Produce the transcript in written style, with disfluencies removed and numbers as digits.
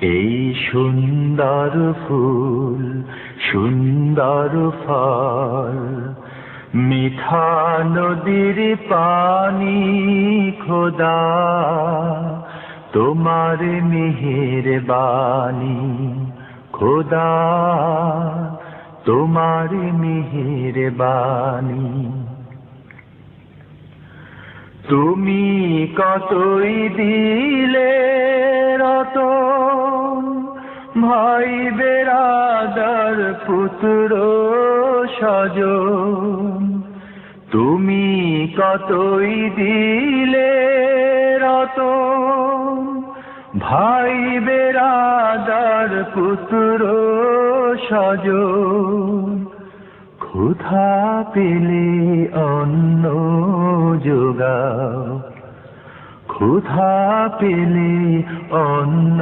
এই সুন্দর ফুল সুন্দর ফল, মিঠা নদীর পানি খোদা, তোমার মেহেরবানি খোদা, তোমার মেহেরবানি। তুমি কতই দিলে রতন, ভাই বেরাদার পুত্র স্বজন। তুমি কতই দিলে রতন, ভাই বেরাদার পুত্র স্বজন। ক্ষুধা পেলে অন্ন যোগাও, ক্ষুধা পেলে অন্ন